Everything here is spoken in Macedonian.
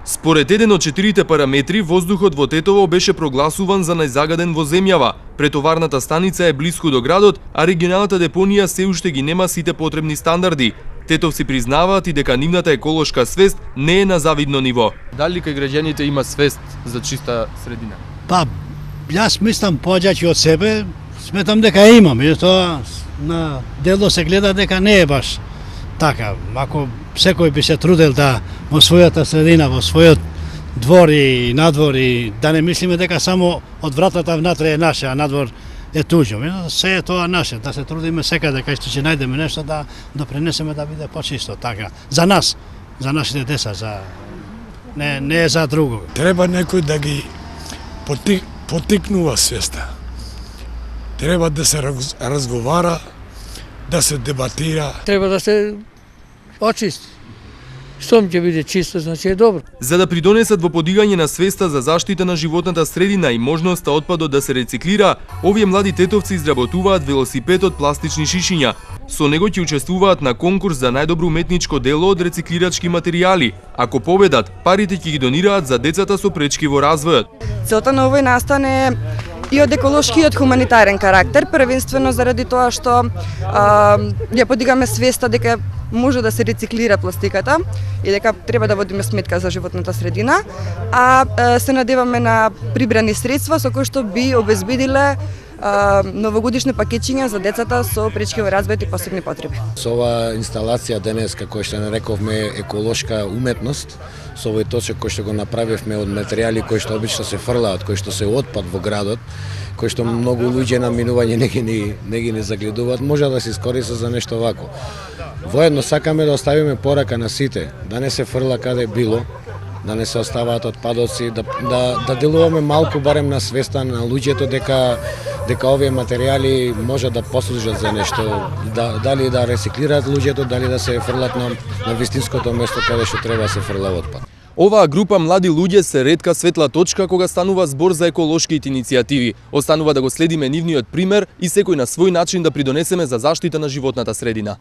Според еден од 4 параметри, воздухот во Тетово беше прогласуван за најзагаден во земјава. Претоварната станица е блиску до градот, а регионалната депонија се уште ги нема сите потребни стандарди. Тетовци признаваат и дека нивната еколошка свест не е на завидно ниво. Дали кај граѓаните има свест за чиста средина? Па, јас мислам поаѓајќи од себе, сметам дека имам, и тоа на дело се гледа дека не е баш така. Ако секој би се трудел да во својата средина, во својот двор и надвор, и да не мислиме дека само од вратата внатре е наше, а надвор е туѓо. Се е тоа наше, да се трудиме секаде кај што ќе најдеме нешто да допринесеме да биде почисто, така. За нас, за нашите деца, за не е за друго. Треба некој да ги потикнува свеста. Треба да се разговара, да се дебатира. Треба да се очисти. Штом ќе биде чисто, значи е добро. За да придонесат во подигање на свеста за заштита на животната средина и можноста отпадот да се рециклира, овие млади тетовци изработуваат велосипед од пластични шишиња. Со него ќе учествуваат на конкурс за најдобро уметничко дело од рециклирачки материјали. Ако победат, парите ќе ги донираат за децата со пречки во развојот. Целта на овој настан е и од еколошки и од хуманитарен карактер, првенствено заради тоа што ја подигаме свеста дека може да се рециклира пластиката и дека треба да водиме сметка за животната средина, а се надеваме на прибрани средства со кои што би обезбедиле новогодишни пакетчиња за децата со пречки во развојот и посебни потреби. Со ова инсталација денес, како што нарековме еколошка уметност, со овој точок кој што го направивме од материјали кои што обично се фрлаат, кои што се отпад во градот, кои што многу луѓе на минување не ги загледуваат, може да се искористи за нешто вако. Воедно сакаме да оставиме порака на сите, да не се фрла каде било, да не се оставаат отпадоци, да делуваме малку барем на свеста на луѓето дека овие материјали може да послужат за нешто, дали да рециклираат луѓето, дали да се фрлат на вистинското место каде што треба да се фрла отпад. Оваа група млади луѓе се ретка светла точка кога станува збор за еколошките иницијативи. Останува да го следиме нивниот пример и секој на свој начин да придонесеме за заштита на животната средина.